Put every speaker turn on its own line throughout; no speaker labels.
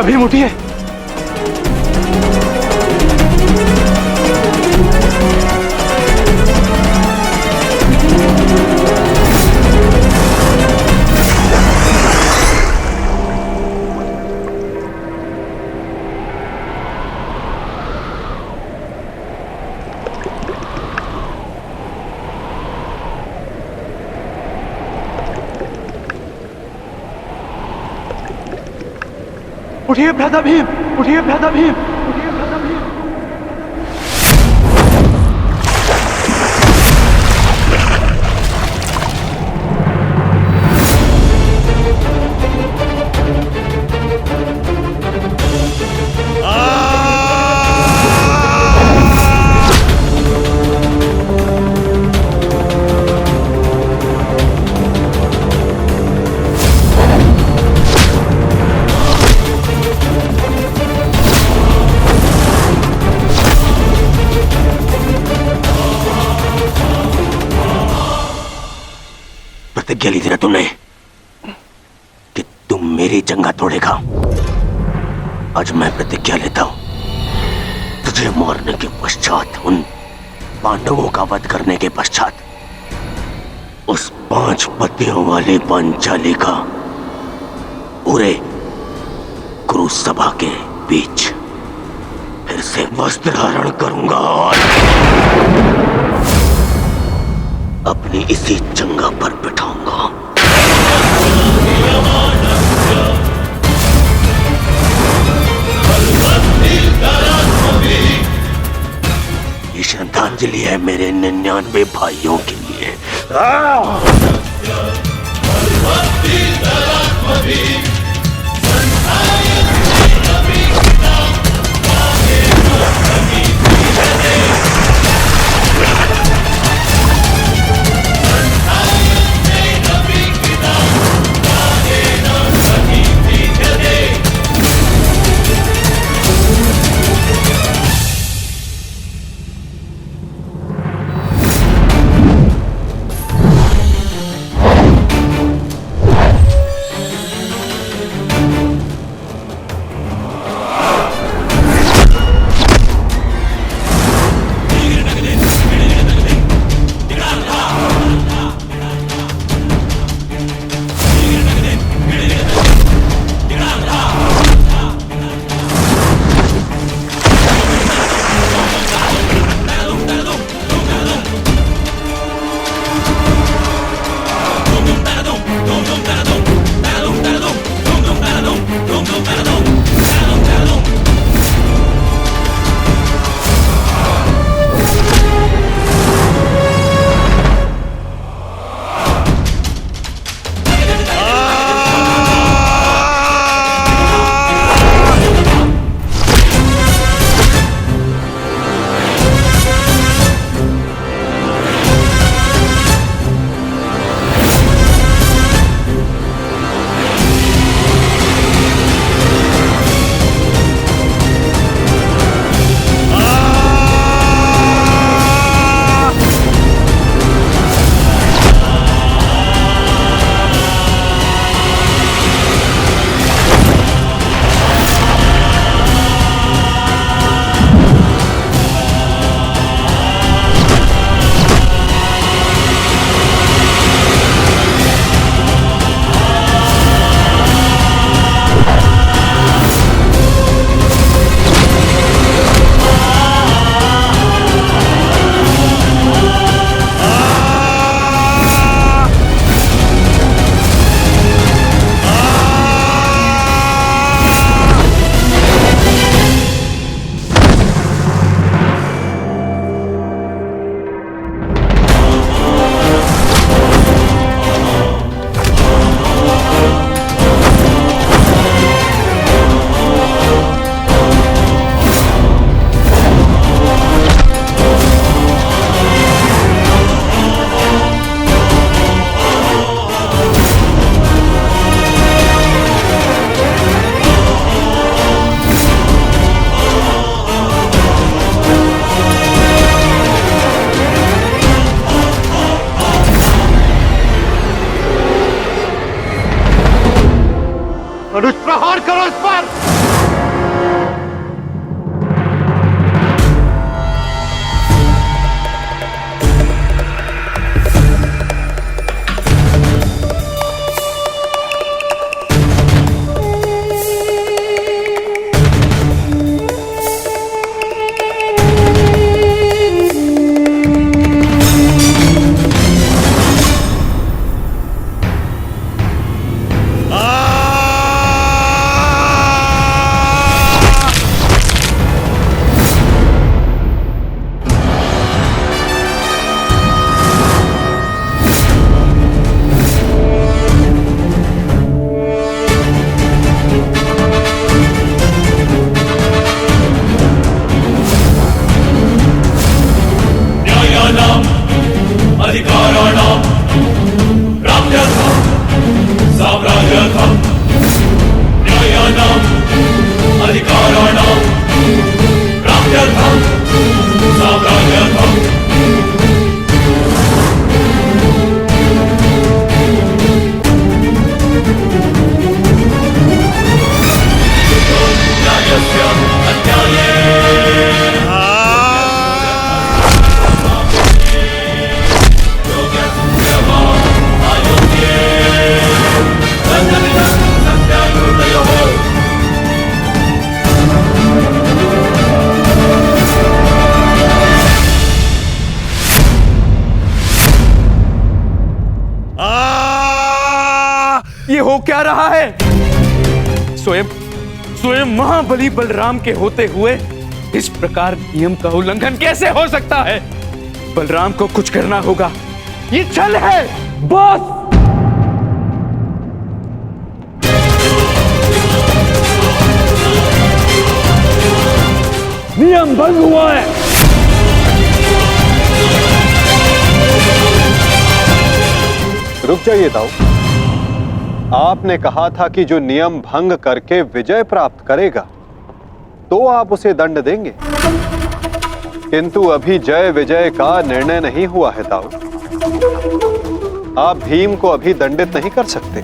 भीम उठिए। उठिए भ्राता भीम, उठिए भ्राता भीम, उठिए भ्राता भीम। प्रतिज्ञा ली थी ना तुमने कि तुम मेरी जंगा तोड़ेगा। आज मैं प्रतिज्ञा लेता हूं, तुझे मारने के पश्चात, उन पांडवों का वध करने के पश्चात, उस 5 पतियों वाली पांचाली का पूरे कुरु सभा के बीच फिर से वस्त्र धारण करूंगा और अपनी इसी जंगा पर बिठाऊंगा। ये श्रद्धांजलि है मेरे 99 भाइयों के लिए।
हो क्या रहा है? स्वयं स्वयं महाबली बलराम के होते हुए इस प्रकार नियम का उल्लंघन कैसे हो सकता है? बलराम को कुछ करना होगा, ये छल है बॉस। नियम भंग हुआ है।
रुक जाइए दाऊ। आपने कहा था कि जो नियम भंग करके विजय प्राप्त करेगा तो आप उसे दंड देंगे, किंतु अभी जय विजय का निर्णय नहीं हुआ है दाऊ। आप भीम को अभी दंडित नहीं कर सकते।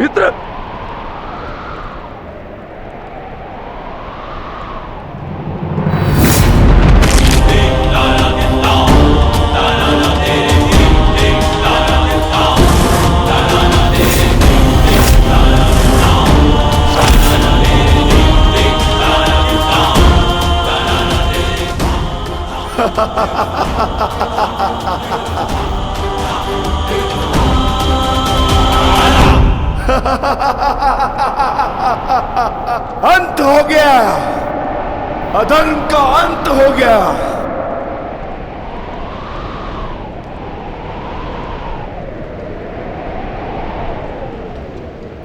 मित्र,
अंत हो गया, अधर्म का अंत हो गया।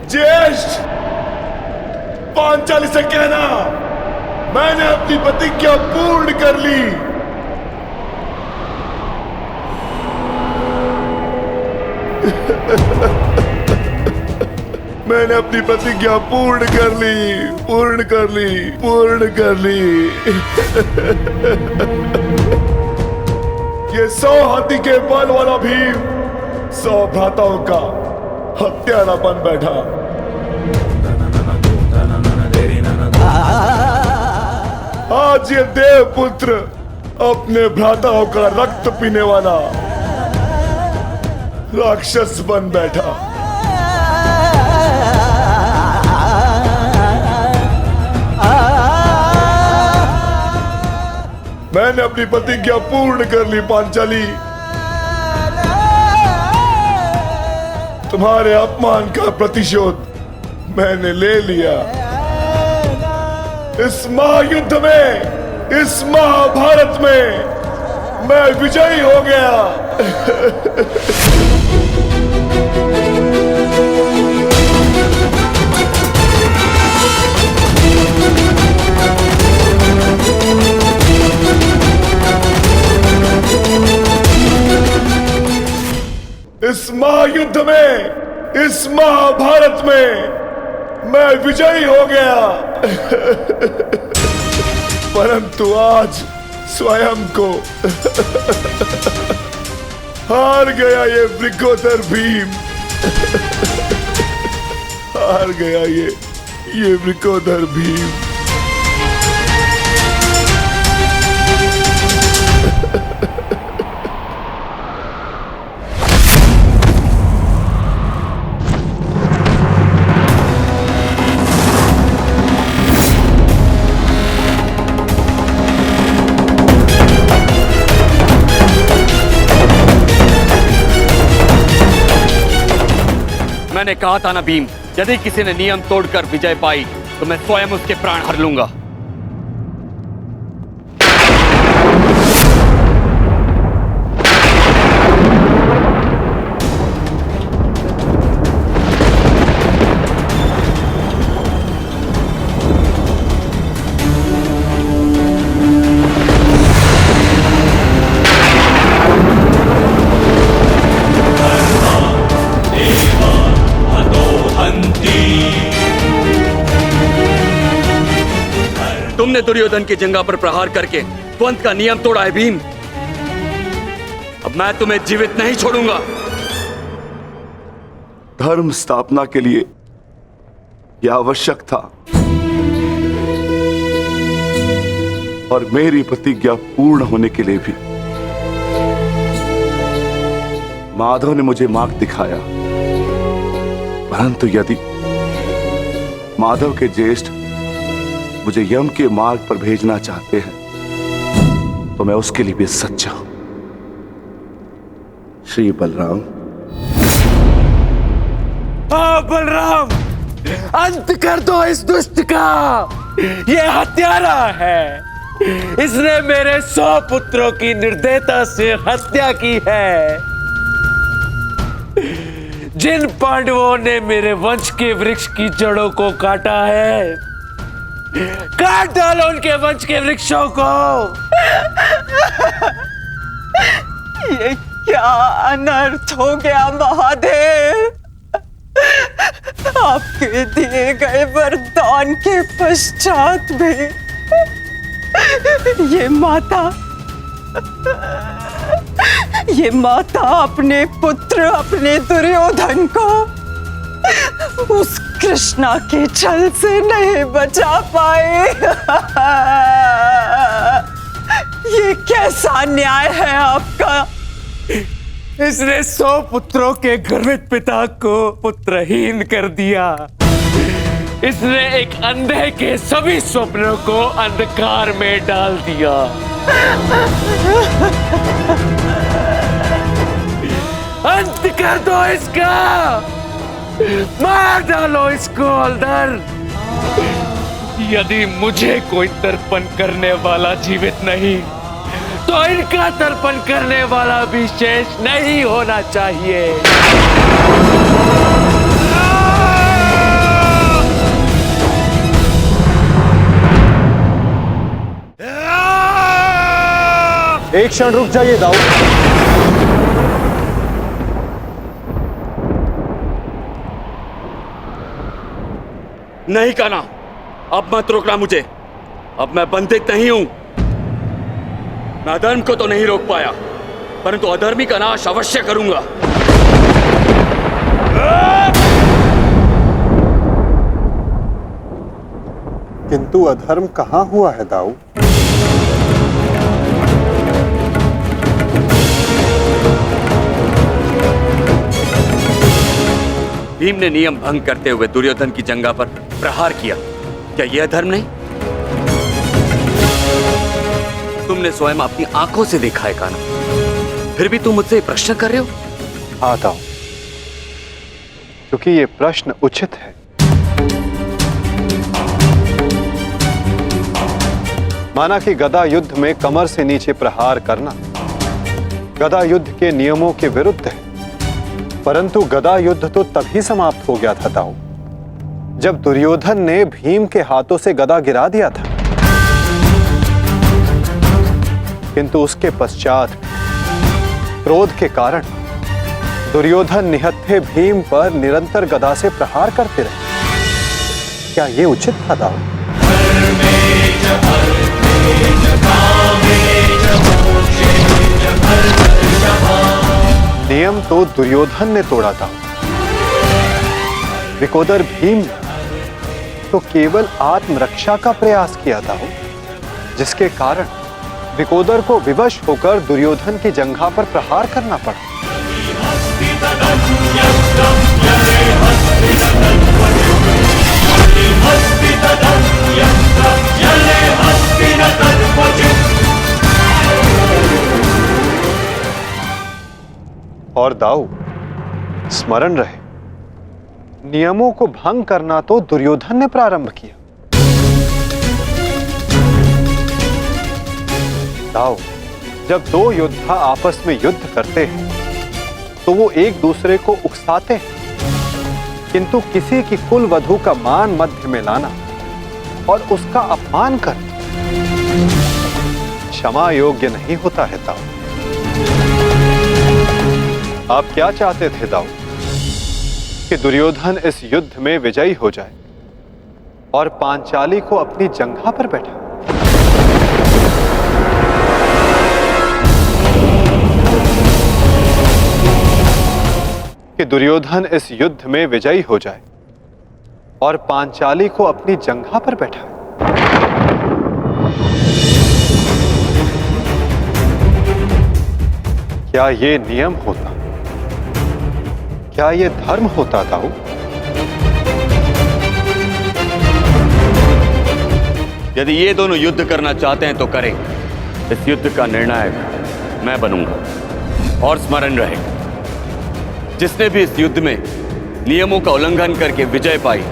ज्येष्ठ, पांचाली से कहना मैंने अपनी प्रतिज्ञा पूर्ण कर ली। मैंने अपनी प्रतिज्ञा पूर्ण कर ली, पूर्ण कर ली, पूर्ण कर ली। ये 100 हाथी के बल वाला भीम 100 भ्राताओं का हत्यारा बन बैठा। आज ये देवपुत्र अपने भ्राताओं का रक्त पीने वाला राक्षस बन बैठा। मैंने अपनी प्रतिज्ञा पूर्ण कर ली पांचाली। तुम्हारे अपमान का प्रतिशोध मैंने ले लिया। इस महायुद्ध में, इस महाभारत में मैं विजयी हो गया। इस महायुद्ध में, इस महाभारत में मैं विजयी हो गया। परंतु आज स्वयं को हार गया ये वृकोदर भीम। हार गया ये वृकोदर भीम।
मैंने कहा था ना भीम, यदि किसी ने नियम तोड़कर विजय पाई तो मैं स्वयं उसके प्राण हर लूंगा। तुमने दुर्योधन की जंगा पर प्रहार करके द्वंद का नियम तोड़ा है भीम। अब मैं तुम्हें जीवित नहीं छोड़ूंगा।
धर्म स्थापना के लिए यह आवश्यक था और मेरी प्रतिज्ञा पूर्ण होने के लिए भी। माधव ने मुझे मार्ग दिखाया, परंतु यदि माधव के ज्येष्ठ मुझे यम के मार्ग पर भेजना चाहते हैं तो मैं उसके लिए भी सच्चा हूं। श्री बलराम।
बलराम, अंत कर दो इस दुष्ट का। ये हत्यारा है। इसने मेरे 100 पुत्रों की निर्दयता से हत्या की है। जिन पांडवों ने मेरे वंश के वृक्ष की जड़ों को काटा है, काट डालो उनके वंश के वृक्षों को।
ये क्या अनर्थ हो गया महादेव। आपके दिए गए वरदान के पश्चात भी ये माता अपने पुत्र, अपने दुर्योधन को उस कृष्णा के छल से नहीं बचा पाए। ये कैसा न्याय है आपका।
इसने 100 पुत्रों के गर्वित पिता को पुत्रहीन कर दिया। इसने एक अंधे के सभी स्वप्नों को अंधकार में डाल दिया। अंत कर दो इसका। मार डालो इसको अंदर। यदि मुझे कोई तर्पण करने वाला जीवित नहीं तो इनका तर्पण करने वाला भी शेष नहीं होना चाहिए।
एक क्षण रुक जाइए दाऊद।
नहीं कहना, अब मत रोकना मुझे। अब मैं बंदित नहीं हूं। मैं अधर्म को तो नहीं रोक पाया, परंतु अधर्मी का नाश अवश्य करूंगा।
किंतु अधर्म कहां हुआ है दाऊद?
भीम ने नियम भंग करते हुए दुर्योधन की जंघा पर प्रहार किया, क्या यह धर्म नहीं? तुमने स्वयं अपनी आंखों से देखा है कान्हा, फिर भी तुम मुझसे प्रश्न कर रहे हो?
आता हूं, क्योंकि ये प्रश्न उचित है। माना कि गदा युद्ध में कमर से नीचे प्रहार करना गदा युद्ध के नियमों के विरुद्ध है, परंतु गदा युद्ध तो तभी समाप्त हो गया था दाऊ, जब दुर्योधन ने भीम के हाथों से गदा गिरा दिया था। किंतु उसके पश्चात क्रोध के कारण दुर्योधन निहत्थे भीम पर निरंतर गदा से प्रहार करते रहे। क्या यह उचित था दाऊ? नियम तो दुर्योधन ने तोड़ा था, विकोदर भीम ने तो केवल आत्मरक्षा का प्रयास किया था, जिसके कारण विकोदर को विवश होकर दुर्योधन की जंघा पर प्रहार करना पड़ा। और दाऊ, स्मरण रहे, नियमों को भंग करना तो दुर्योधन ने प्रारंभ किया। दाऊ, जब दो योद्धा आपस में युद्ध करते हैं तो वो एक दूसरे को उकसाते हैं, किंतु किसी की कुल वधू का मान मध्य में लाना और उसका अपमान करना क्षमा योग्य नहीं होता है दाऊ। आप क्या चाहते थे दाऊ? कि दुर्योधन इस युद्ध में विजयी हो जाए और पांचाली को अपनी जंघा पर बैठा। कि दुर्योधन इस युद्ध में विजयी हो जाए और पांचाली को अपनी जंघा पर बैठा। क्या ये नियम होता? क्या ये धर्म होता दाऊ?
यदि ये दोनों युद्ध करना चाहते हैं तो करें। इस युद्ध का निर्णायक मैं बनूंगा। और स्मरण रहे, जिसने भी इस युद्ध में नियमों का उल्लंघन करके विजय पाई,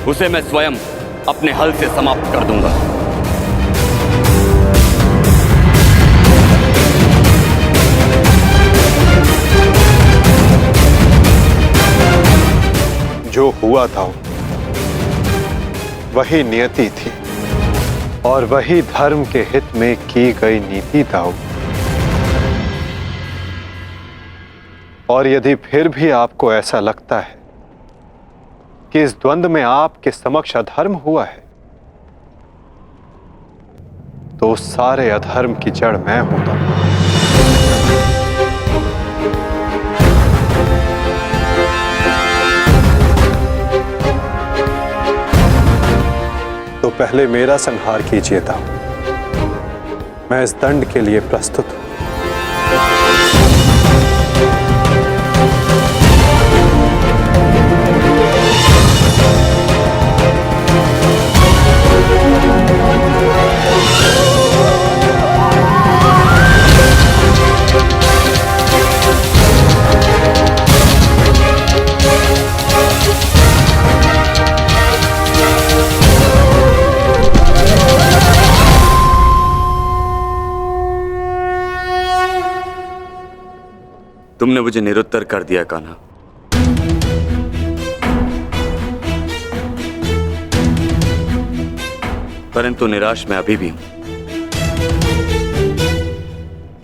उसे मैं स्वयं अपने हल से समाप्त कर दूंगा।
जो हुआ था वही नियति थी और वही धर्म के हित में की गई नीति था। और यदि फिर भी आपको ऐसा लगता है कि इस द्वंद्व में आपके समक्ष अधर्म हुआ है, तो उस सारे अधर्म की जड़ मैं हूं। तो पहले मेरा संहार कीजिए दाऊ। मैं इस दंड के लिए प्रस्तुत हूं।
तुमने मुझे निरुत्तर कर दिया कान्हा। परंतु निराश मैं अभी भी हूं।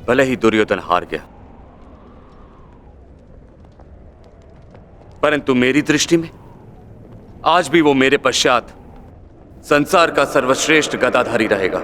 भले ही दुर्योधन हार गया, परंतु मेरी दृष्टि में आज भी वो मेरे पश्चात संसार का सर्वश्रेष्ठ गदाधारी रहेगा।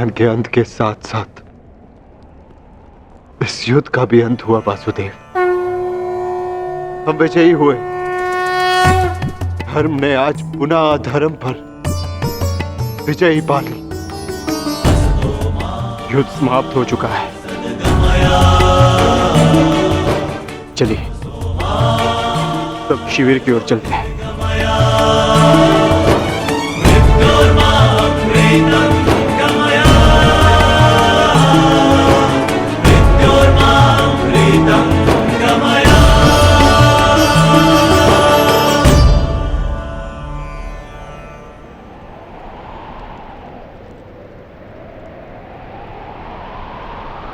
अभियान के अंत के साथ साथ इस युद्ध का भी अंत हुआ वासुदेव। हम विजयी हुए। धर्म ने आज पुनः अधर्म पर विजयी पा ली। युद्ध समाप्त हो चुका है। चलिए सब शिविर की ओर चलते हैं।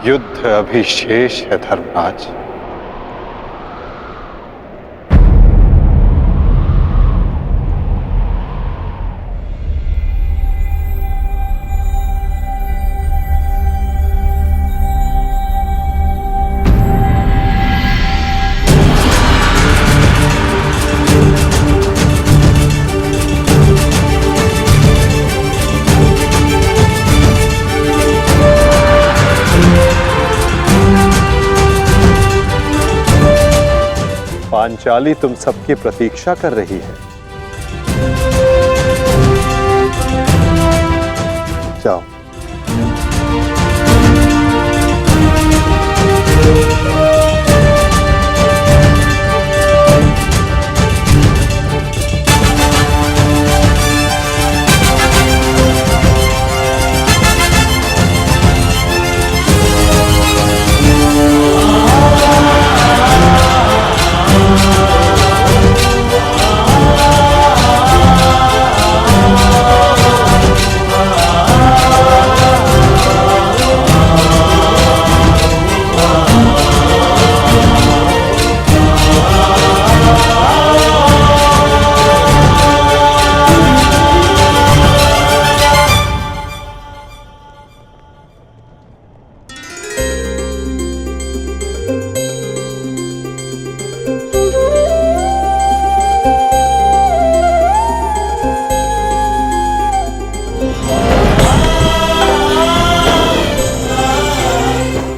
युद्ध अभी शेष है धर्मराज। पांचाली तुम सबकी प्रतीक्षा कर रही है। जाओ।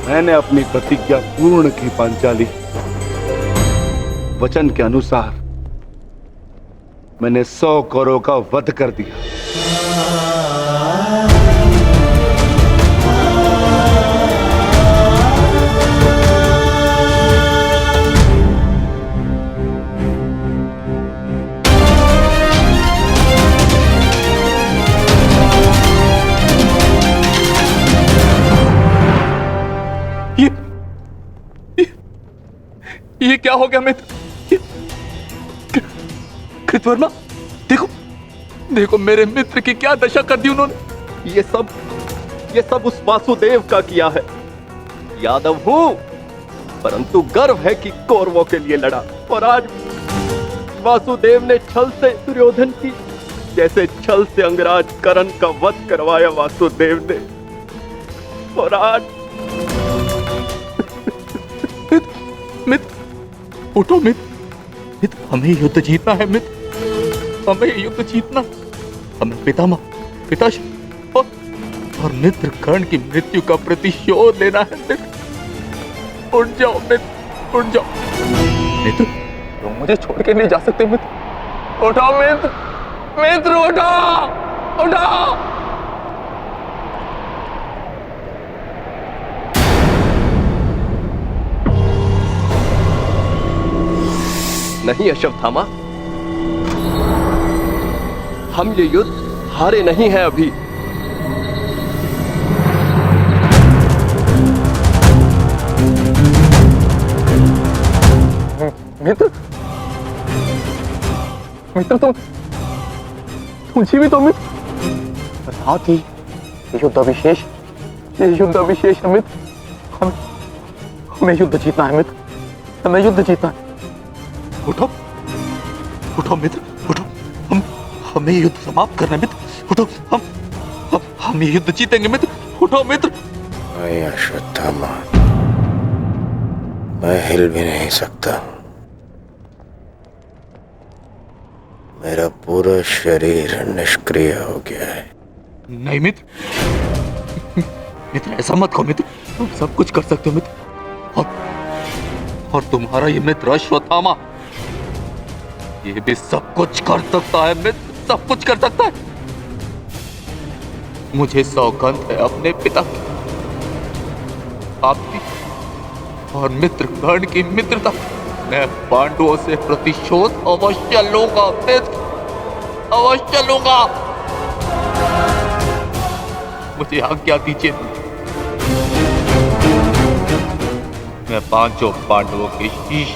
मैंने अपनी प्रतिज्ञा पूर्ण की पांचाली। वचन के अनुसार मैंने 100 कौरवों का वध कर दिया।
ये क्या हो गया मित्र? कृतवर्मा, देखो देखो मेरे मित्र की क्या दशा कर दी उन्होंने।
ये सब उस वासुदेव का किया है। यादव हूं, परंतु गर्व है कि कौरवों के लिए लड़ा। और आज वासुदेव ने छल से दुर्योधन की जैसे छल से अंगराज कर्ण का वध करवाया वासुदेव ने। और आज
मित्र उठो मित्र, हमें युद्ध जीतना है मित्र, हमें युद्ध जीतना। हमें पिताश्री और मित्र कर्ण की मृत्यु का प्रतिशोध लेना है मित्र। उठ जाओ मित्र, उठ जाओ मित्र, तुम मुझे छोड़ के नहीं जा सकते मित्र। उठो मित्र, मित्र उठो, उठो।
नहीं अश्वत्थामा, हम ये युद्ध हारे नहीं हैं अभी।
मित्र, मित्र तुम जीवित हो मित्र। साथ ही युद्ध अभिशेष है मित्र। हमें युद्ध जीतना है मित्र, हमें युद्ध जीतना है। उठो उठो मित्र, उठो, हमें युद्ध समाप्त करना है मित्र। उठो, हम ये युद्ध जीतेंगे मित्र। उठो मित्र।
नहीं अश्वत्थामा, मैं हिल भी नहीं सकता। मेरा पूरा शरीर निष्क्रिय हो गया है।
नहीं मित्र,
मित्र ऐसा मत कहो मित्र, तुम सब कुछ कर सकते हो मित्र। और तुम्हारा ये मित्र अश्वत्थामा, ये भी सब कुछ कर सकता है मित्र, सब कुछ कर सकता है। मुझे सौगंध है अपने पिता की, आपकी और मित्र गण की मित्रता, मैं पांडवों से प्रतिशोध अवश्य लूंगा मित्र, अवश्य लूंगा। मुझे आज्ञा दीजिए, मैं पांचों पांडवों के शीश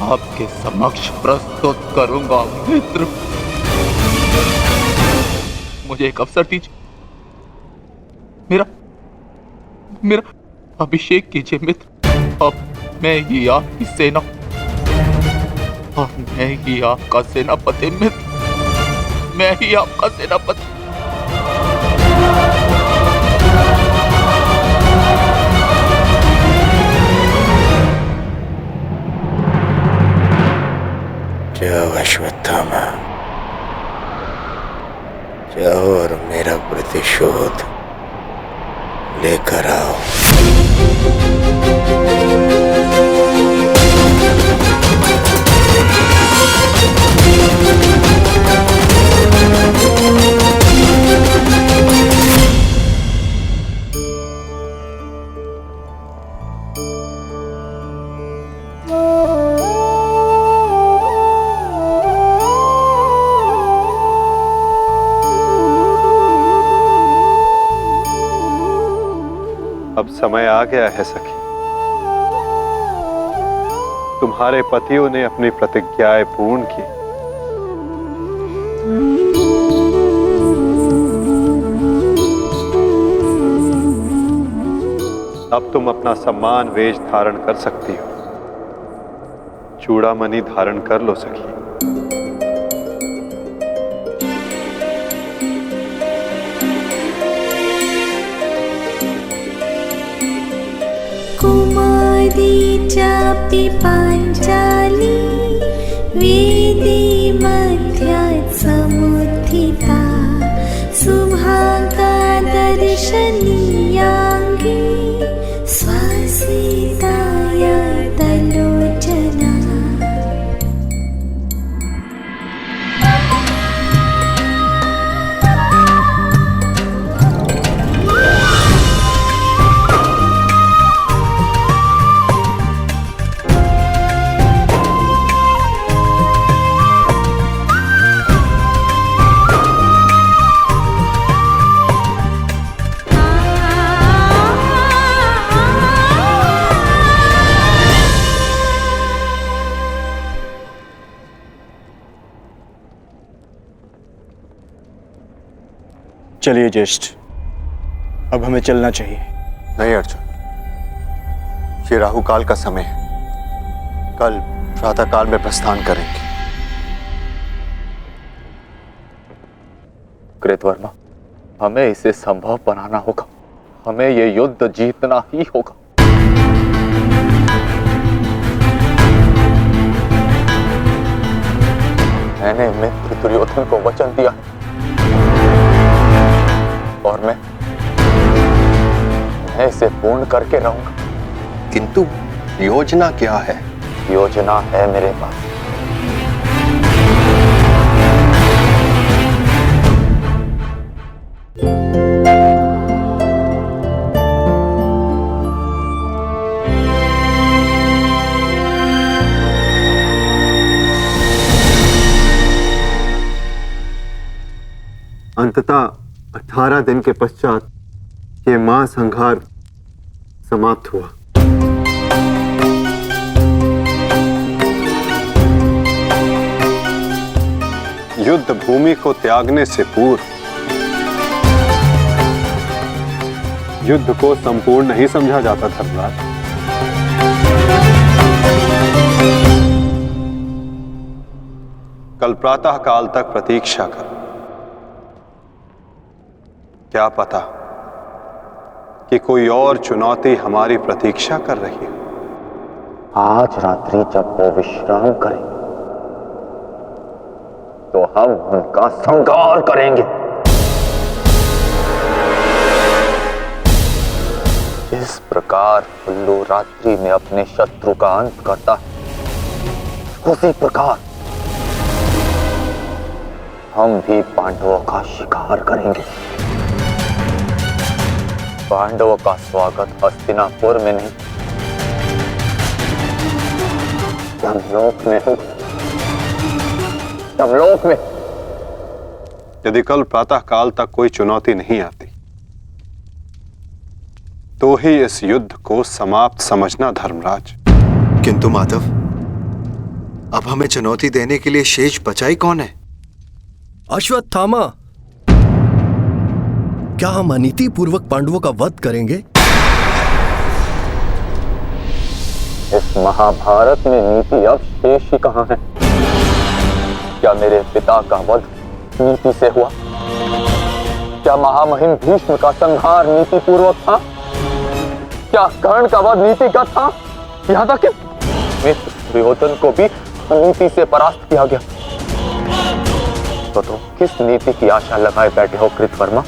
आपके समक्ष प्रस्तुत करूंगा मित्र। मुझे एक अवसर दीजिए, मेरा अभिषेक कीजिए मित्र। अब मैं ही आपकी सेना और मैं ही आपका सेनापति मित्र, मैं ही आपका सेनापति।
जाओ अश्वत्थामा, जाओ और मेरा प्रतिशोध लेकर आओ।
अब समय आ गया है सखी, तुम्हारे पतियों ने अपनी प्रतिज्ञाएं पूर्ण की। अब तुम अपना सम्मान वेश धारण कर सकती हो, चूड़ामणि धारण कर लो सखी।
चापि पाञ्चाली वेदी मध्यात् समुत्थिता सुभागा दर्शनीयाङ्गी स्वसीताय तलोचना।
चलिए ज्येष्ठ, अब हमें चलना चाहिए।
नहीं अर्जुन, ये राहुकाल का समय है, कल प्रातःकाल में प्रस्थान करेंगे।
कृतवर्मा, हमें इसे संभव बनाना होगा, हमें ये युद्ध जीतना ही होगा। मैंने मित्र दुर्योधन को वचन दिया और मैं इसे पूर्ण करके रहूंगा।
किंतु योजना क्या है?
योजना है मेरे पास।
अंततः 18 दिन के पश्चात ये महासंहार समाप्त हुआ। युद्ध भूमि को त्यागने से पूर्व युद्ध को संपूर्ण नहीं समझा जाता धर्मराज। कल प्रातः काल तक प्रतीक्षा कर, क्या पता कि कोई और चुनौती हमारी प्रतीक्षा कर रही हो।
आज रात्रि जब वो विश्राम करें तो हम उनका संहार करेंगे। जिस प्रकार उल्लू रात्रि में अपने शत्रु का अंत करता है, उसी प्रकार हम भी पांडवों का शिकार करेंगे। पांडवों का स्वागत हस्तिनापुर में नहीं, यमलोक में होगा। यमलोक में।
यदि कल प्रातः काल तक कोई चुनौती नहीं आती तो ही इस युद्ध को समाप्त समझना धर्मराज।
किंतु माधव, अब हमें चुनौती देने के लिए शेष बचा ही कौन है?
अश्वत्थामा। क्या हम अनीति पूर्वक पांडवों का वध करेंगे?
इस महाभारत में नीति अब शेष ही कहां है? क्या मेरे पिता का वध नीति से हुआ? क्या महामहिम भीष्म का संहार नीति पूर्वक था? क्या कर्ण का वध नीति का था? यहां तक कि मित्र दुर्योधन को भी नीति से परास्त किया गया। तो तुम किस नीति की आशा लगाए बैठे हो कृतवर्मा?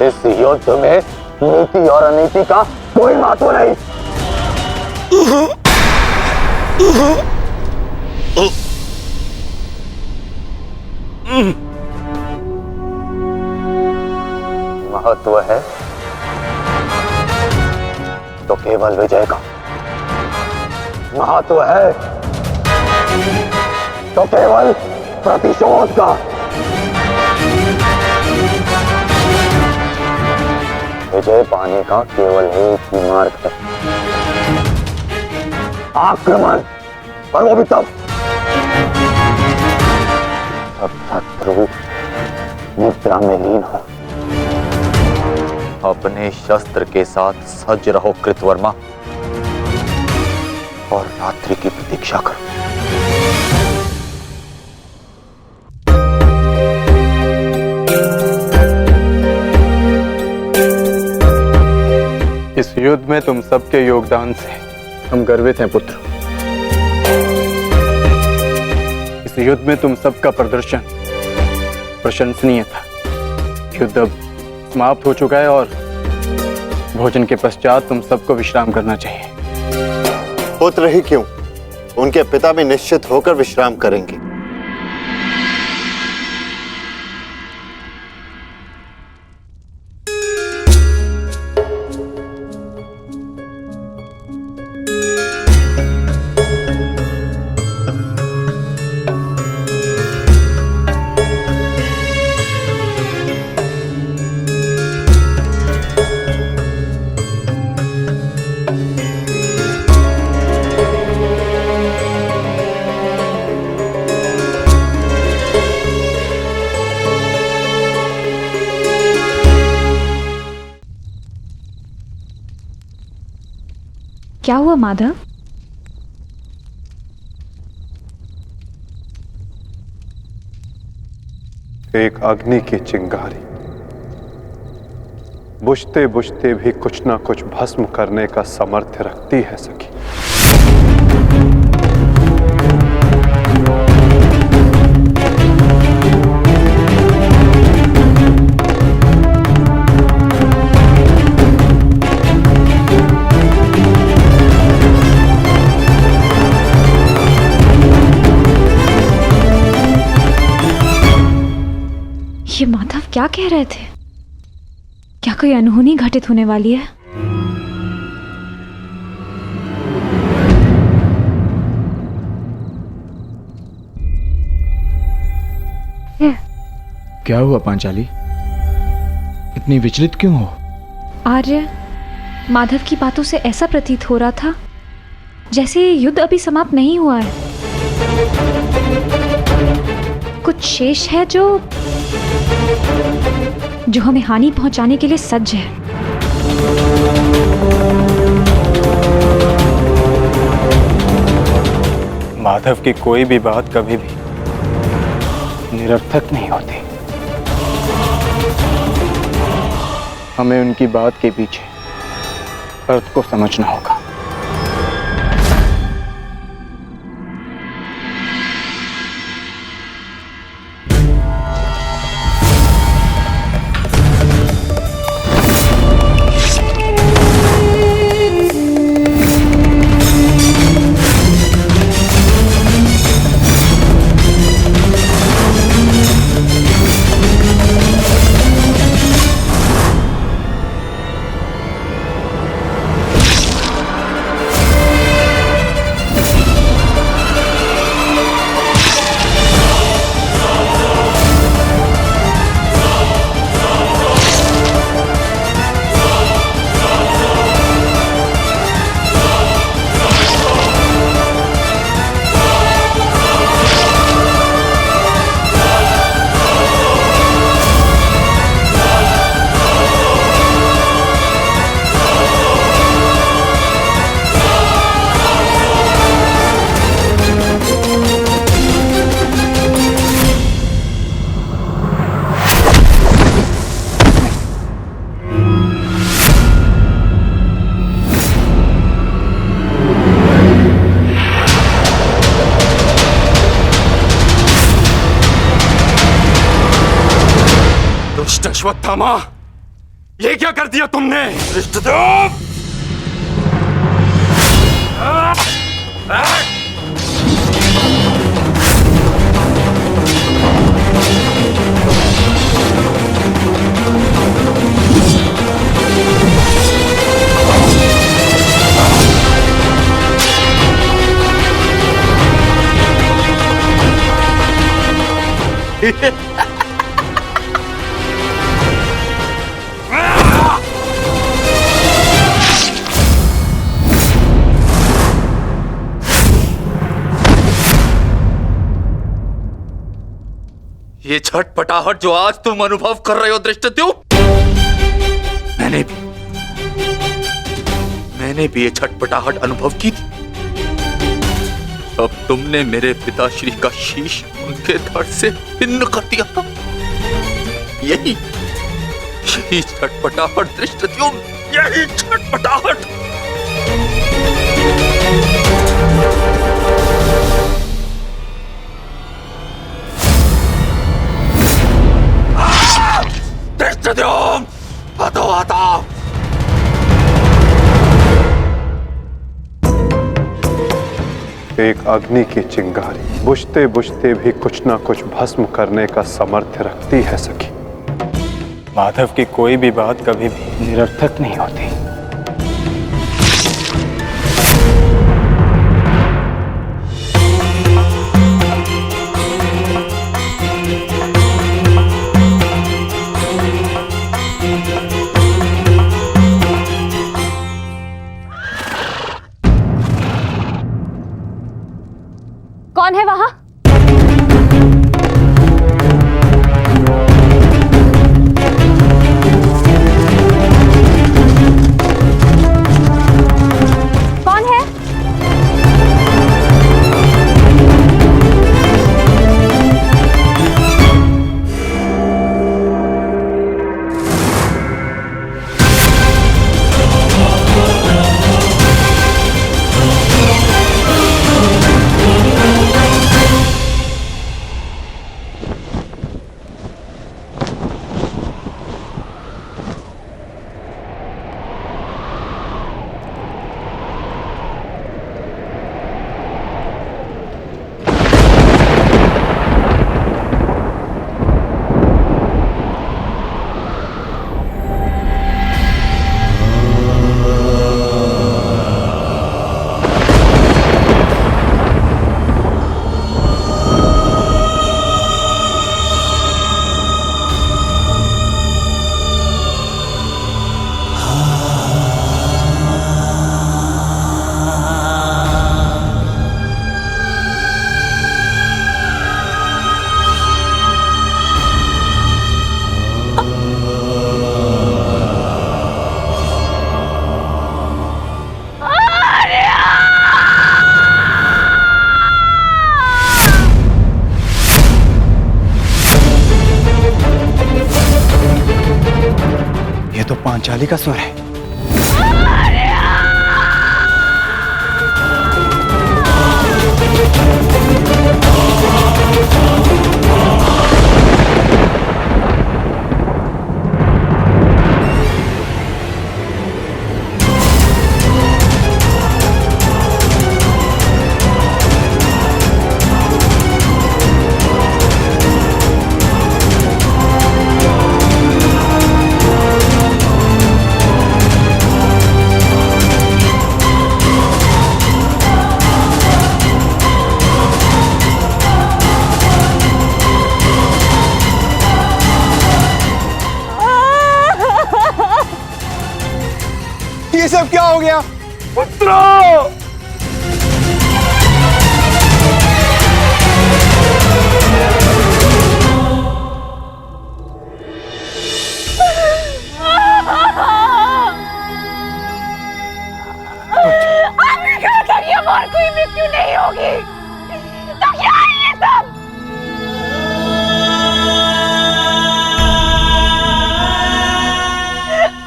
इस युद्ध में नीति और अनीति का कोई महत्व नहीं। महत्व है तो केवल विजय का। महत्व है तो केवल प्रतिशोध का। विजय पाने का केवल एक ही मार्ग है, आक्रमण। और वो भी तब जब शत्रु निद्रा में लीन हो। अपने शस्त्र के साथ सज्ज रहो कृतवर्मा, और रात्रि की प्रतीक्षा करो।
इस युद्ध में तुम सबके योगदान से हम गर्वित हैं पुत्र। इस युद्ध में तुम सबका प्रदर्शन प्रशंसनीय था। युद्ध अब समाप्त हो चुका है और भोजन के पश्चात तुम सबको विश्राम करना चाहिए।
पुत्र ही क्यों, उनके पिता भी निश्चित होकर विश्राम करेंगे।
क्या हुआ माधव?
एक अग्नि की चिंगारी बुझते बुझते भी कुछ ना कुछ भस्म करने का सामर्थ्य रखती है सखी।
ये माधव क्या कह रहे थे? क्या कोई अनहोनी घटित होने वाली है?
क्या हुआ पांचाली? इतनी विचलित क्यों हो?
आर्य, माधव की बातों से ऐसा प्रतीत हो रहा था जैसे ये युद्ध अभी समाप्त नहीं हुआ है। कुछ शेष है जो हमें हानि पहुंचाने के लिए सज्ज है।
माधव की कोई भी बात कभी भी निरर्थक नहीं होती। हमें उनकी बात के पीछे अर्थ को समझना होगा।
अश्वत्थामा, ये क्या कर दिया तुमने? धृष्टद्युम्न!
ये छटपटाहट जो आज तुम अनुभव कर रहे हो धृष्टद्युम्न, मैंने भी ये छटपटाहट अनुभव की थी। अब तुमने मेरे पिताश्री का शीश उनके धड़ से भिन्न कर दिया था। यही छटपटाहट धृष्टद्युम्न, यही छटपटाहट। धृष्टद्युम्न, हतो।
एक अग्नि की चिंगारी बुझते बुझते भी कुछ ना कुछ भस्म करने का सामर्थ्य रखती है सखी।
माधव की कोई भी बात कभी भी निरर्थक नहीं होती।
कौन है वहां? कौन है?
पांचाली का स्वर है।
ये सब क्या हो गया?
पुत्रो!
अगर ये और कोई मृत्यु नहीं होगी तो क्या है ये सब?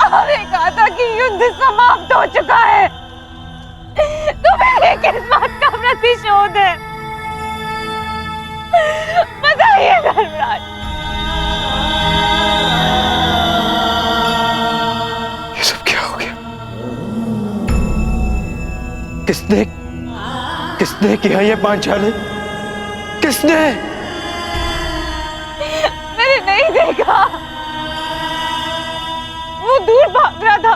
हमें कहा था कि युद्ध समाप्त हो चुका है, तो मेरे किस बात का प्रतिशोध है? बताइए धर्मराज।
किसने किया ये पांचाली? किसने?
मैंने नहीं देखा, वो दूर भाग रहा था।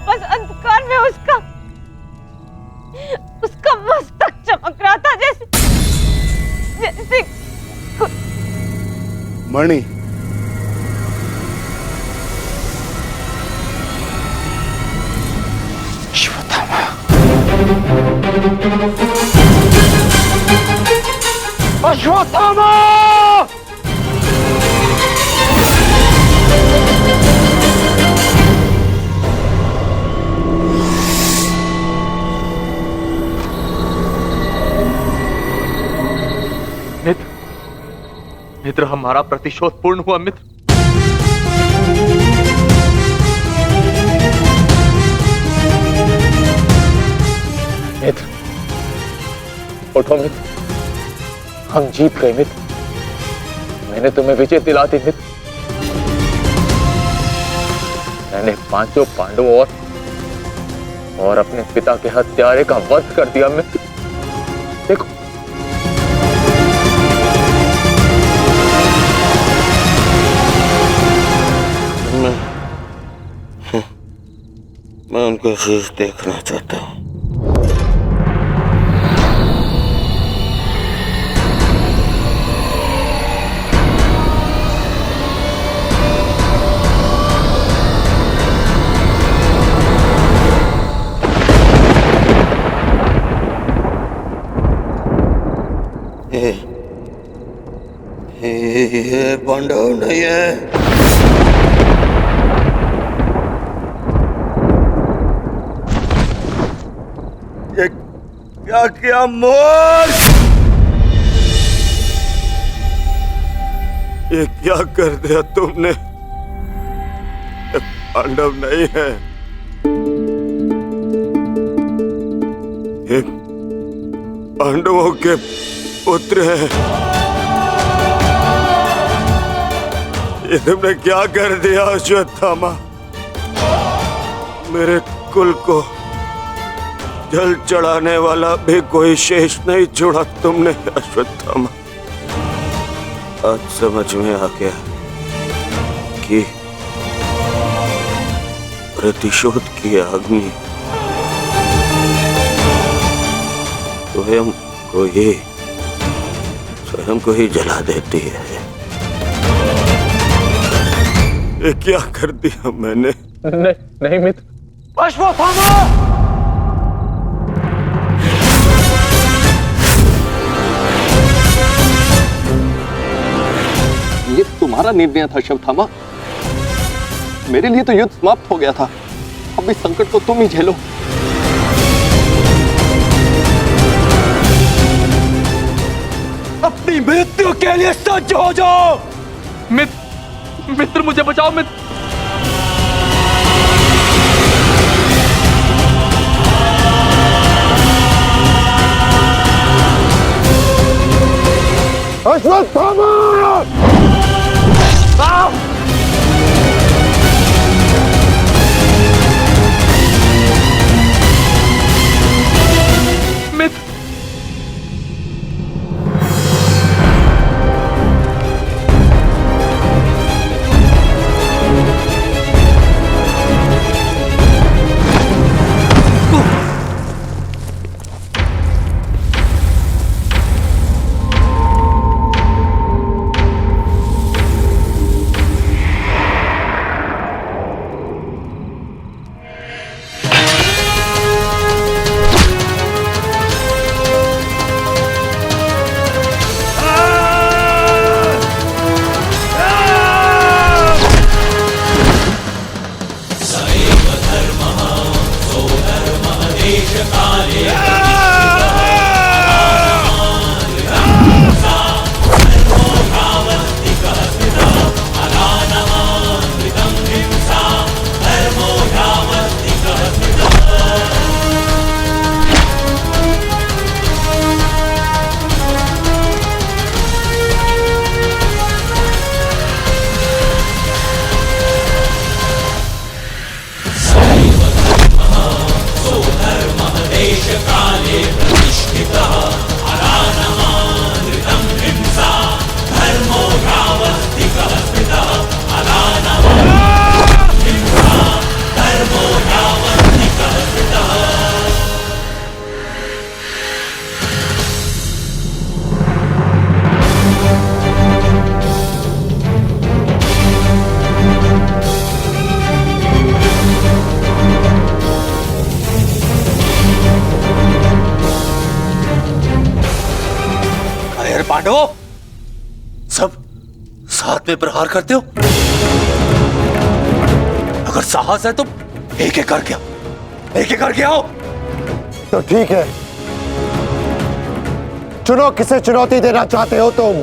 बस अंधकार में उसका मस्तक चमक रहा था, जैसे
मणि,
अश्वत्थामा। अश्वत्थामा! मित्र, हमारा प्रतिशोध पूर्ण हुआ मित्र। मित्र, उठो मित्र, हम जीत गए मित्र। मैंने तुम्हें विजय दिला दी मित्र। मैंने पांचों पांडवों और अपने पिता के हत्यारे का वध कर दिया मित्र। देखो,
मैं उनको शीश देखना चाहता हूँ। ये पांडव नहीं है। ये क्या किया मूर्ख? ये क्या कर दिया तुमने? ये पांडव नहीं है, ये पांडवों के पुत्र हैं। ये तुमने क्या कर दिया अश्वत्थामा? मेरे कुल को जल चढ़ाने वाला भी कोई शेष नहीं छोड़ा तुमने अश्वत्थामा। आज समझ में आ गया कि प्रतिशोध की अग्नि स्वयं को ही जला देती है। ये क्या कर दिया मैंने?
नहीं मित्र। अश्वत्थामा!
ये तुम्हारा निर्णय था अश्वत्थामा। मेरे लिए तो युद्ध समाप्त हो गया था। अब इस संकट को तुम ही झेलो।
अपनी मृत्यु के लिए सज्ज हो जाओ।
मित्र मुझे बचाओ मित्र।
अश्वत्थामा!
मित्र,
So काले प्रतिष्ठितः अरानमानृतं हिंसा धर्मो यावस्तिकः स्थितः अरानमानृतं हिंसा धर्मो यावस्तिकः स्थितः।
पांडवों, सब साथ में प्रहार करते हो? अगर साहस है तो एक एक करके आओ।
तो ठीक है, चुनो किसे चुनौती देना चाहते हो तुम।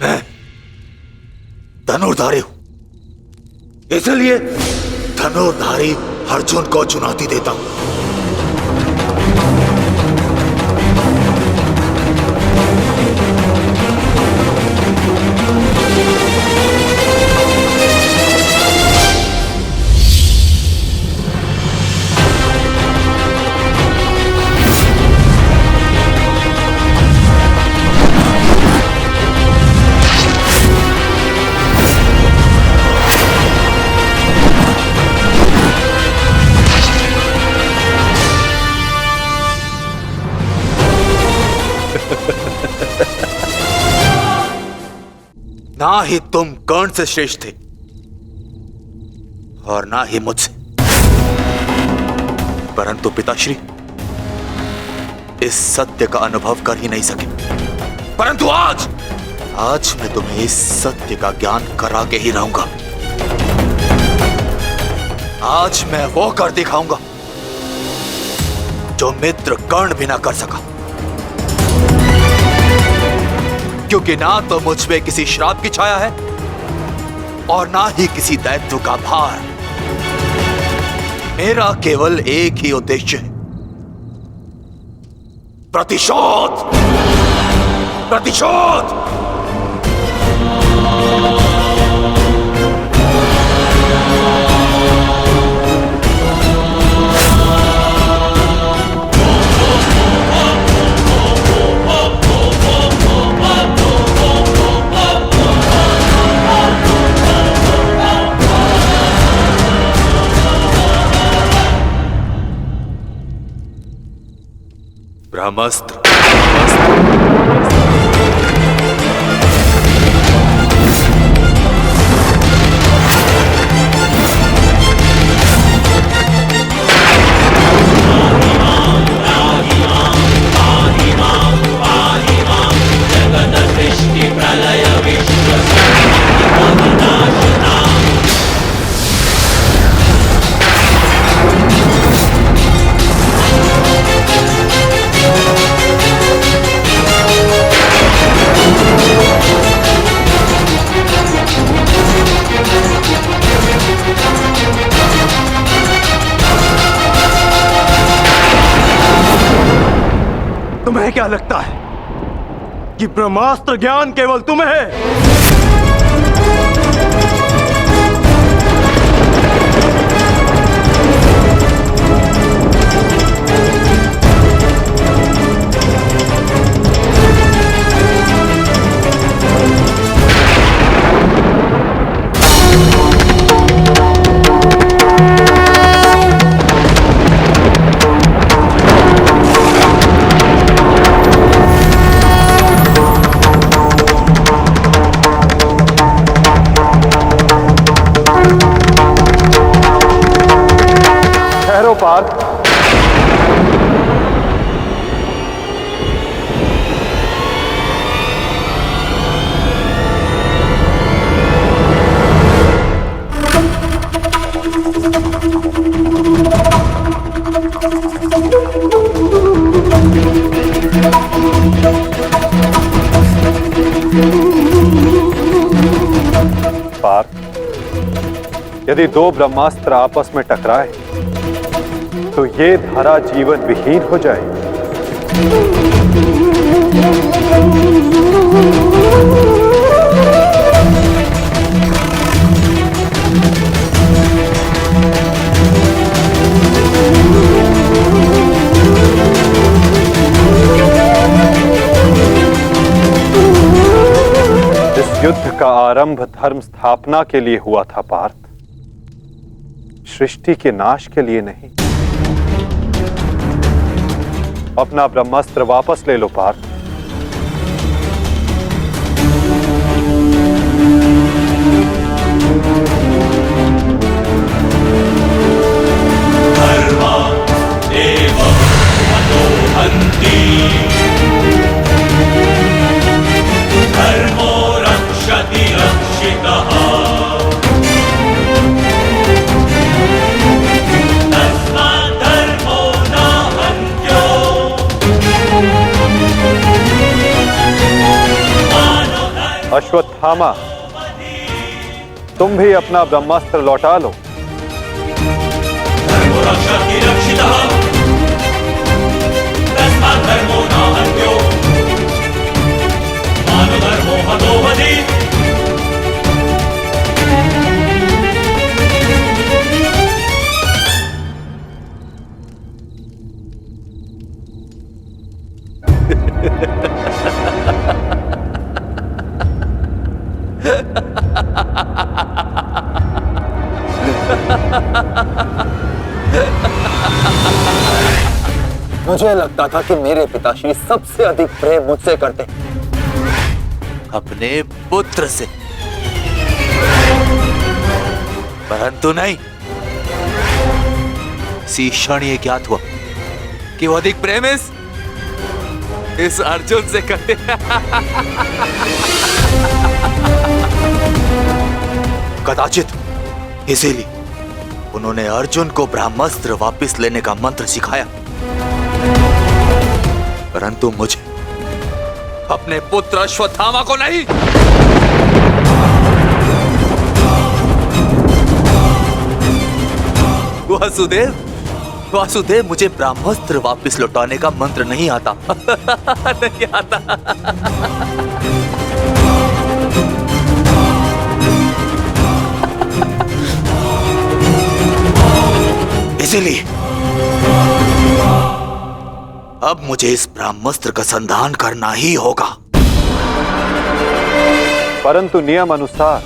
मैं धनुर्धारी हूं, इसलिए धनुर्धारी अर्जुन को चुनौती देता हूं। ना ही तुम कर्ण से श्रेष्ठ थे और ना ही मुझसे, परंतु पिताश्री इस सत्य का अनुभव कर ही नहीं सके। परंतु आज मैं तुम्हें इस सत्य का ज्ञान करा के ही रहूंगा। आज मैं वो कर दिखाऊंगा जो मित्र कर्ण भी ना कर सका, क्योंकि ना तो मुझ पे किसी श्राप की छाया है और ना ही किसी दैत्य का भार। मेरा केवल एक ही उद्देश्य है, प्रतिशोध। प्रतिशोध। ब्रह्मास्त्र।
तुम्हें क्या लगता है कि ब्रह्मास्त्र ज्ञान केवल तुम्हें है?
पार्थ, पार्थ, यदि दो ब्रह्मास्त्र आपस में टकराए तो ये धारा जीवन विहीन हो जाएगी। इस युद्ध का आरंभ धर्म स्थापना के लिए हुआ था पार्थ, सृष्टि के नाश के लिए नहीं। अपना ब्रह्मास्त्र वापस ले लो पार्थ।
धर्मा एव मनोहन्ति धर्मो रक्षति रक्षितः तस्मात् धर्मो न हन्त्यो
अश्वत्थामा, तुम भी अपना ब्रह्मास्त्र लौटा लो।
धर्मो रक्षति रक्षितः तस्मात् धर्मो न हन्त्यो मानो धर्मो हतो वधि
मुझे लगता था कि मेरे पिताश्री सबसे अधिक प्रेम मुझसे करते
अपने पुत्र से, परंतु नहीं। इसी क्षण ये ज्ञात हुआ कि वो अधिक प्रेम इस अर्जुन से करते। कदाचित इसीलिए उन्होंने अर्जुन को ब्रह्मास्त्र वापस लेने का मंत्र सिखाया, परंतु मुझे अपने पुत्र अश्वत्थामा को नहीं। वासुदेव, मुझे ब्रह्मास्त्र वापस लौटाने का मंत्र नहीं आता। नहीं आता। इसीलिए अब मुझे इस ब्रह्मास्त्र का संधान करना ही होगा।
परंतु नियम अनुसार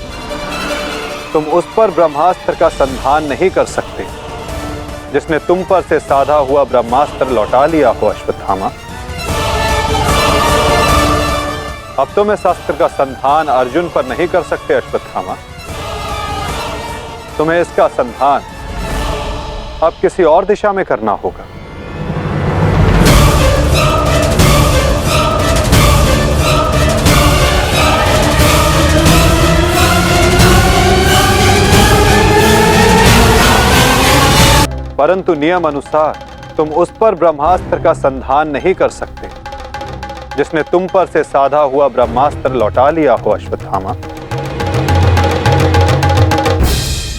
तुम उस पर ब्रह्मास्त्र का संधान नहीं कर सकते जिसने तुम पर से साधा हुआ ब्रह्मास्त्र लौटा लिया हो अश्वत्थामा। अब तुम इस अस्त्र का संधान अर्जुन पर नहीं कर सकते अश्वत्थामा। तुम्हें इसका संधान अब किसी और दिशा में करना होगा। परंतु नियम अनुसार तुम उस पर ब्रह्मास्त्र का संधान नहीं कर सकते जिसने तुम पर से साधा हुआ ब्रह्मास्त्र लौटा लिया हो अश्वत्थामा।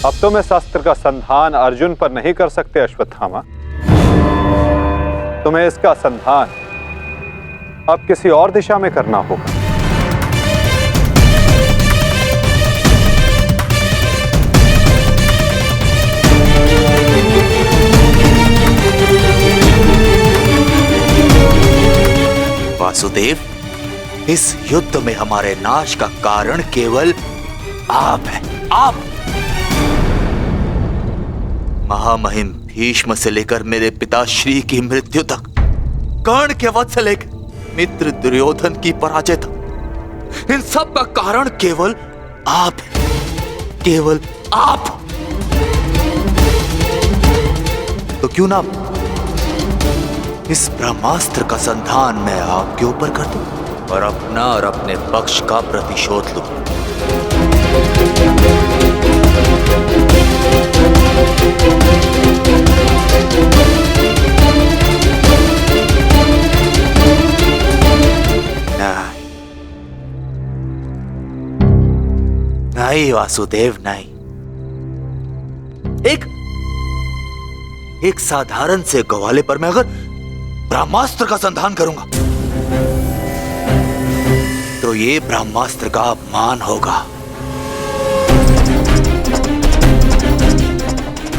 अब तुम इस अस्त्र का संधान अर्जुन पर नहीं कर सकते अश्वत्थामा। तुम्हें इसका संधान अब किसी और दिशा में करना होगा।
वासुदेव, इस युद्ध में हमारे नाश का कारण केवल आप हैं। आप महामहिम भीष्म से लेकर मेरे पिताश्री की मृत्यु तक, कर्ण के वध से लेकर मित्र दुर्योधन की पराजय तक, इन सब का कारण केवल आप हैं। केवल आप। तो क्यों ना इस ब्रह्मास्त्र का संधान मैं आपके ऊपर कर दूं और अपना और अपने पक्ष का प्रतिशोध लूं। नहीं वासुदेव, नहीं।
एक साधारण से ग्वाले पर मैं अगर ब्रह्मास्त्र का संधान करूंगा तो ये ब्रह्मास्त्र का अपमान होगा।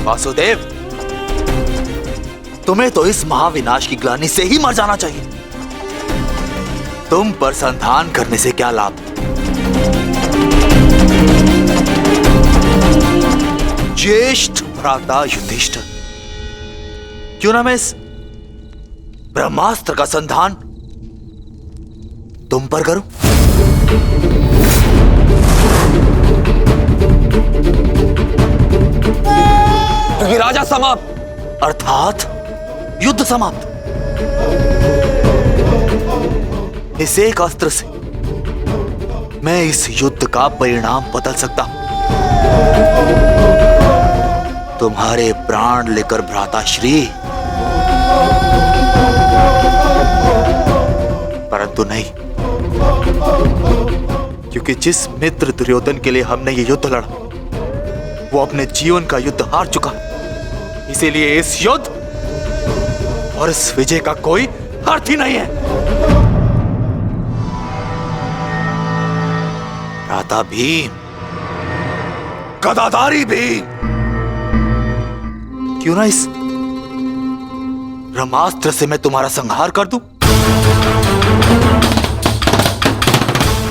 वासुदेव, तुम्हें तो इस महाविनाश की ग्लानि से ही मर जाना चाहिए। तुम पर संधान करने से क्या लाभ? ज्येष्ठ भ्राता युधिष्ठिर, क्यों ना मैं इस ब्रह्मास्त्र का संधान तुम पर करूं?
राजा समाप्त,
अर्थात युद्ध समाप्त। इस एक अस्त्र से मैं इस युद्ध का परिणाम बदल सकता हूं। तुम्हारे प्राण लेकर भ्राताश्री, परंतु नहीं, क्योंकि जिस मित्र दुर्योधन के लिए हमने ये युद्ध लड़ा वो अपने जीवन का युद्ध हार चुका। इसीलिए इस युद्ध और इस विजय का कोई अर्थ ही नहीं है। भ्राता भीम, गदाधारी भीम, क्यों ना इस ब्रह्मास्त्र से मैं तुम्हारा संहार कर दूं?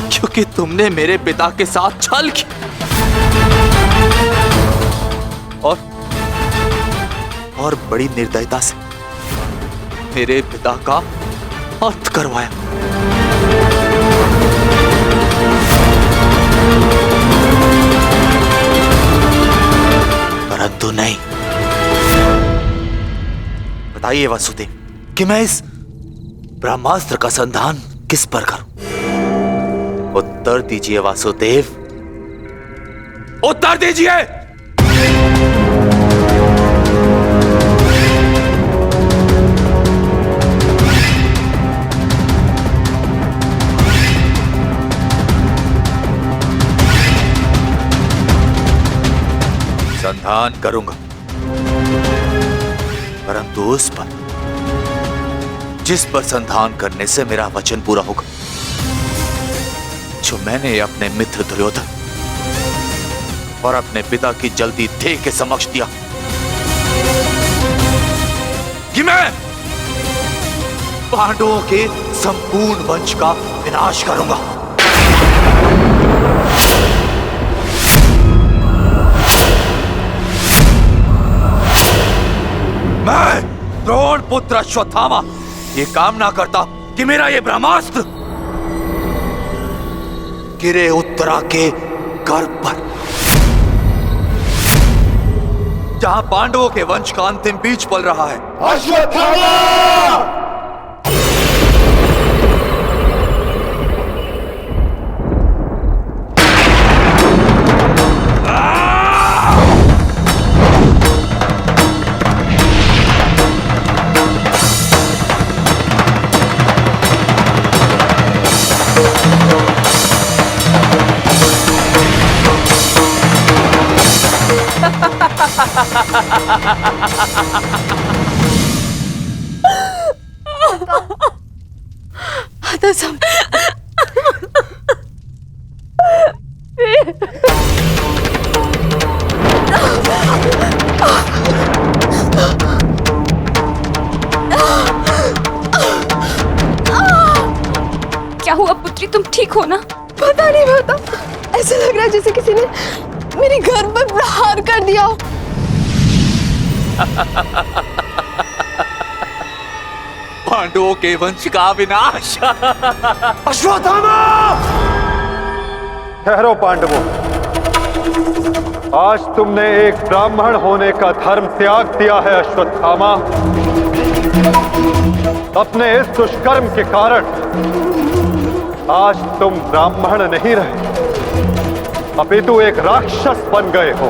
क्योंकि तुमने मेरे पिता के साथ छल किया और बड़ी निर्दयता से मेरे पिता का अंत करवाया। परंतु नहीं, बताइए वासुदेव कि मैं इस ब्रह्मास्त्र का संधान किस पर करूं? उत्तर दीजिए वासुदेव, उत्तर दीजिए। संधान करूंगा, परंतु उस पर जिस पर संधान करने से मेरा वचन पूरा होगा, जो मैंने अपने मित्र दुर्योधन और अपने पिता की जल्दी देह के समक्ष दिया कि मैं पांडवों के संपूर्ण वंश का विनाश करूंगा। मैं द्रोण पुत्र अश्वत्थामा ये कामना करता कि मेरा ये ब्रह्मास्त्र गिरे उत्तरा के गर्भ पर, जहां पांडवों के वंश का अंतिम बीज पल रहा है।
अश्वत्थामा!
क्या हुआ पुत्री, तुम ठीक हो ना?
पता नहीं माता, ऐसा लग रहा है जैसे किसी ने मेरी घर पर प्रहार कर दिया हो।
पांडवों के वंश का विनाश।
अश्वत्थामा! ठहरो पांडवों, आज तुमने एक ब्राह्मण होने का धर्म त्याग दिया है। अश्वत्थामा, अपने इस दुष्कर्म के कारण आज तुम ब्राह्मण नहीं रहे, अपितु एक राक्षस बन गए हो।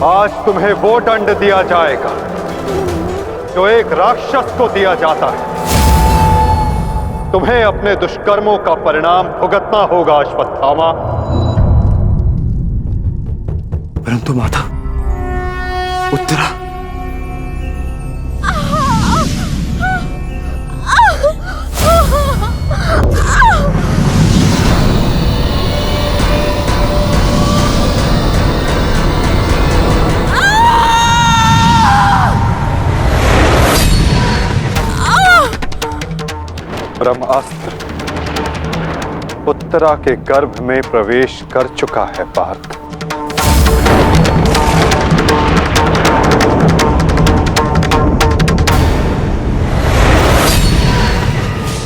आज तुम्हें वो दंड दिया जाएगा जो एक राक्षस को दिया जाता है। तुम्हें अपने दुष्कर्मों का परिणाम भुगतना होगा। अश्वत्थामा,
परंतु माता उत्तरा
ब्रह्मास्त्र उत्तरा के गर्भ में प्रवेश कर चुका है पार्थ।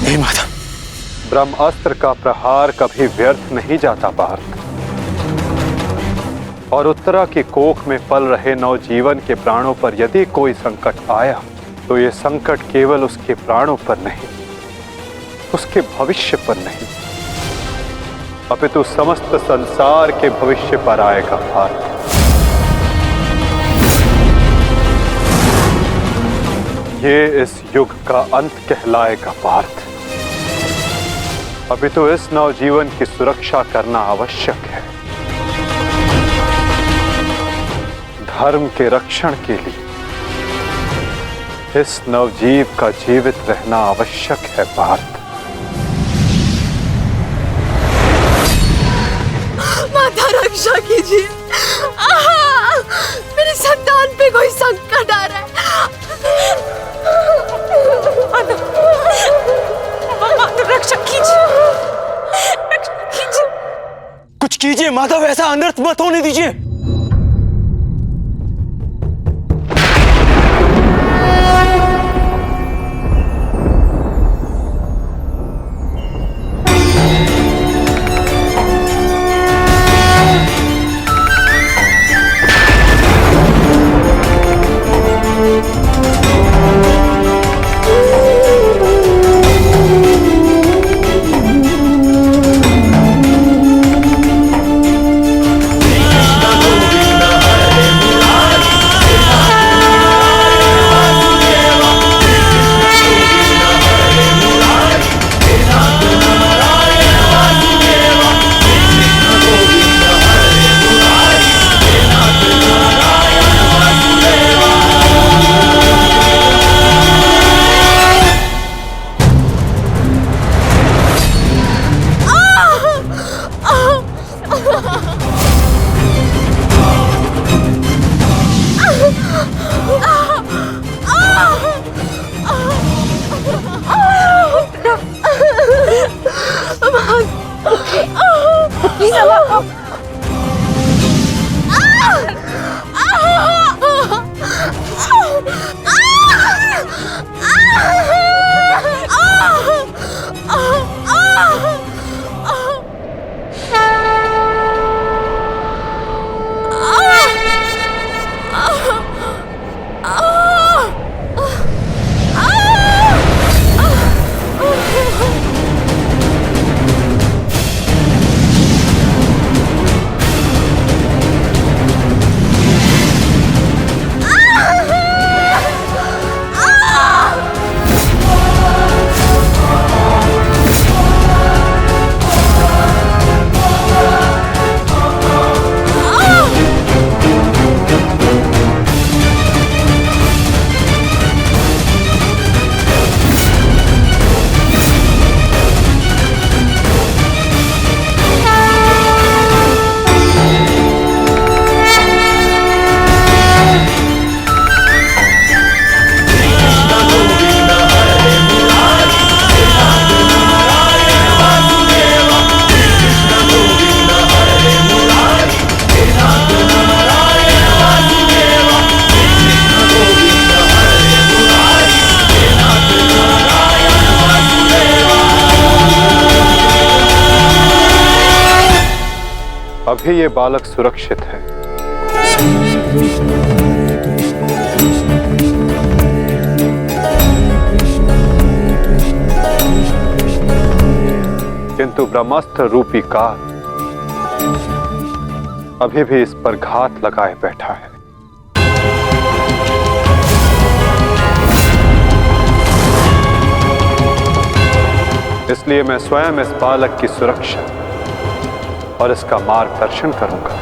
नहीं माता,
ब्रह्मास्त्र का प्रहार कभी व्यर्थ नहीं जाता पार्थ। और उत्तरा की कोख में पल रहे नवजीवन के प्राणों पर यदि कोई संकट आया तो ये संकट केवल उसके प्राणों पर नहीं, उसके भविष्य पर नहीं, अपितु समस्त संसार के भविष्य पर आएगा पार्थ। ये इस युग का अंत कहलाएगा पार्थ। अपितु इस नवजीवन की सुरक्षा करना आवश्यक है। धर्म के रक्षण के लिए इस नवजीव का जीवित रहना आवश्यक है पार्थ।
माता रक्षा कीजिए, मेरी संतान पे कोई संकट आ रहा है। माता रक्षा कीजिए, रक्षा कीजिए।
कुछ कीजिए माधव, ऐसा अनर्थ मत होने दीजिए।
अभी ये बालक सुरक्षित है। किंतु ब्रह्मास्त्र रूपी काल अभी भी इस पर घात लगाए बैठा है। इसलिए मैं स्वयं इस बालक की सुरक्षा और इसका मार्गदर्शन करूंगा।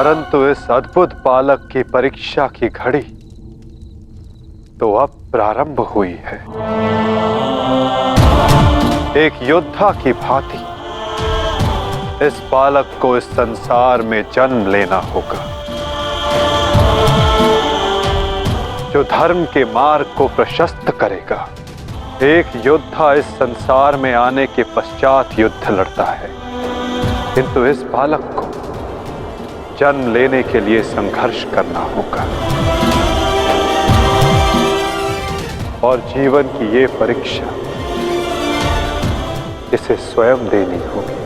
परंतु इस अद्भुत बालक की परीक्षा की घड़ी तो अब प्रारंभ हुई है। एक योद्धा की भांति इस बालक को इस संसार में जन्म लेना होगा, जो धर्म के मार्ग को प्रशस्त करेगा। एक योद्धा इस संसार में आने के पश्चात युद्ध लड़ता है, किंतु इस बालक को जन्म लेने के लिए संघर्ष करना होगा और जीवन की ये परीक्षा इसे स्वयं देनी होगी।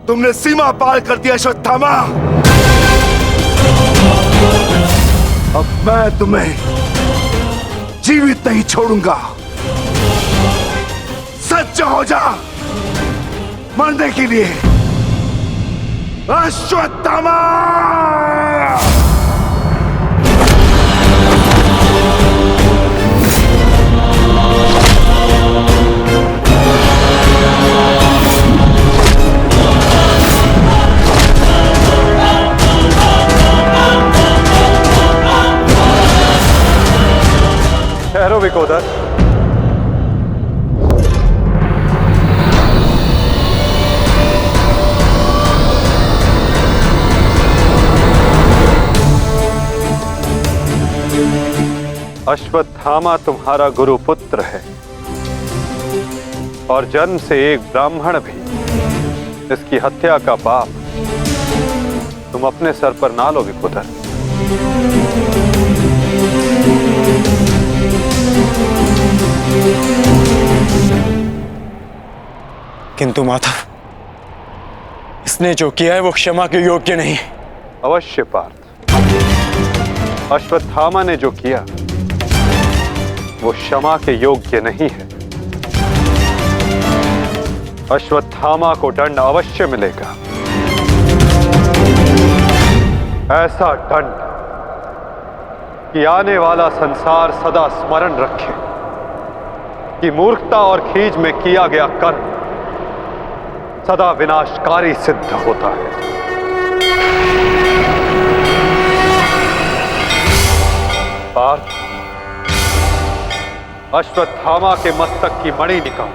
तुमने सीमा पार कर दिया अश्वत्थामा। अब मैं तुम्हें जीवित नहीं छोड़ूंगा। सच्चा हो जा मरने के लिए अश्वत्थामा।
ठहरो विकोदर। अश्वत्थामा तुम्हारा गुरु पुत्र है और जन्म से एक ब्राह्मण भी। इसकी हत्या का पाप तुम अपने सर पर ना लो विकोदर।
किंतु माधव, इसने जो किया है वो क्षमा के योग्य नहीं।
अवश्य पार्थ, अश्वत्थामा ने जो किया वो क्षमा के योग्य नहीं है। अश्वत्थामा को दंड अवश्य मिलेगा, ऐसा दंड कि आने वाला संसार सदा स्मरण रखे कि मूर्खता और खीज में किया गया कर्म सदा विनाशकारी सिद्ध होता है। पार्थ, अश्वत्थामा के मस्तक की मणि निकाल।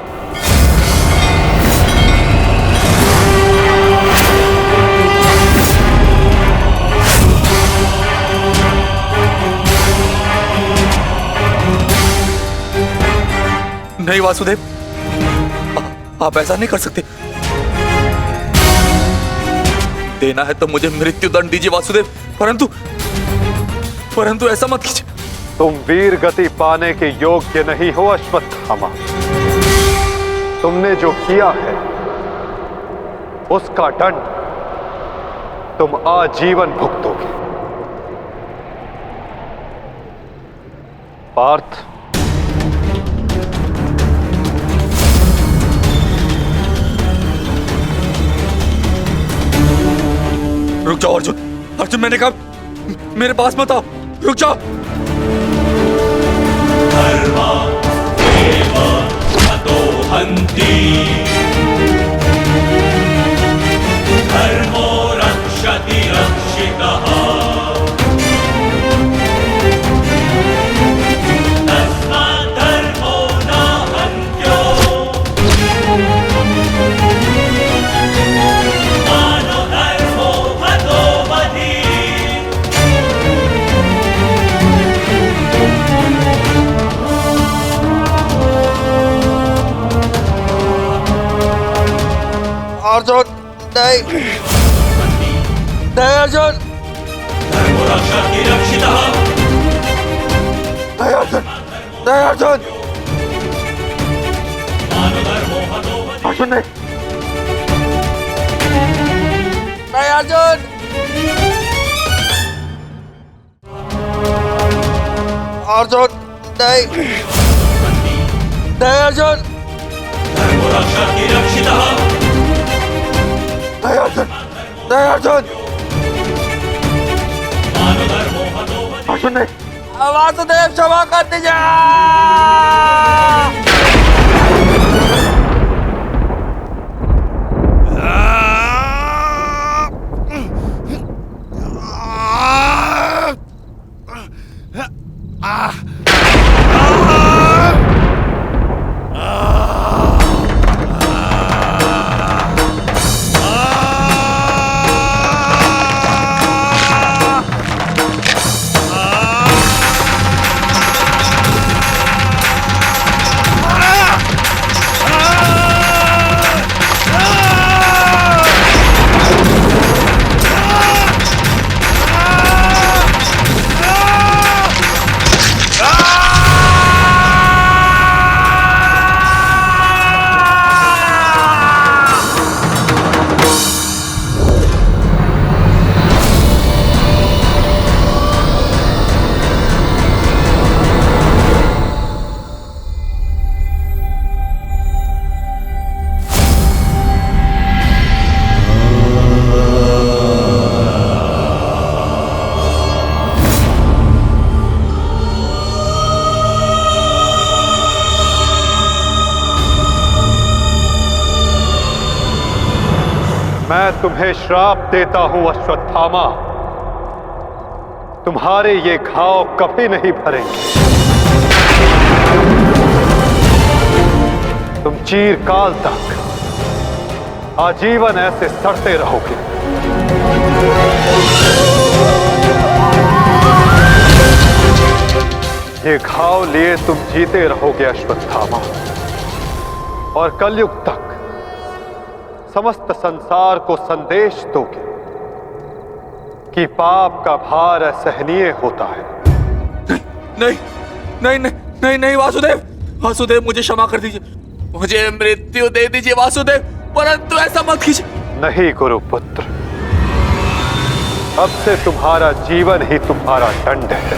नहीं वासुदेव, आप ऐसा नहीं कर सकते। देना है तो मुझे मृत्यु दंड दीजिए वासुदेव, परंतु ऐसा मत कीजिए।
तुम वीर गति पाने के योग्य नहीं हो अश्वत्थामा। तुमने जो किया है उसका दंड तुम आजीवन भुगतोगे। पार्थ,
रुक जाओ अर्जुन। अर्जुन, मैंने कहा मेरे पास मत आओ, रुक जाओ।
धर्मा एव हतो हन्ति, धर्मो रक्षति रक्षितः, तस्मात् धर्मो न हन्त्यो, मानो धर्मो हतो वधि।
अर्जुन, नहीं नहीं अर्जुन।
धर्मो रक्षति रक्षितः,
नहीं अर्जुन, नहीं अर्जुन।
मानो धर्मो हतो वधि।
अर्जुन नहीं, नहीं अर्जुन। अर्जुन नहीं, नहीं अर्जुन।
धर्मो रक्षति रक्षितः,
अर्जुन
अर्जुन नहीं,
वासुदेव क्षमा कर दीजिए।
मैं तुम्हें श्राप देता हूं अश्वत्थामा, तुम्हारे ये घाव कभी नहीं भरेंगे। तुम चिरकाल तक आजीवन ऐसे सड़ते रहोगे। ये घाव लिए तुम जीते रहोगे अश्वत्थामा, और कलयुग तक समस्त संसार को संदेश दोगे कि पाप का भार असहनीय होता है।
नहीं नहीं नहीं नहीं नहीं वासुदेव, वासुदेव मुझे क्षमा कर दीजिए, मुझे मृत्यु दे दीजिए वासुदेव, परंतु ऐसा मत कीजिए।
नहीं गुरुपुत्र, अब से तुम्हारा जीवन ही तुम्हारा दंड है।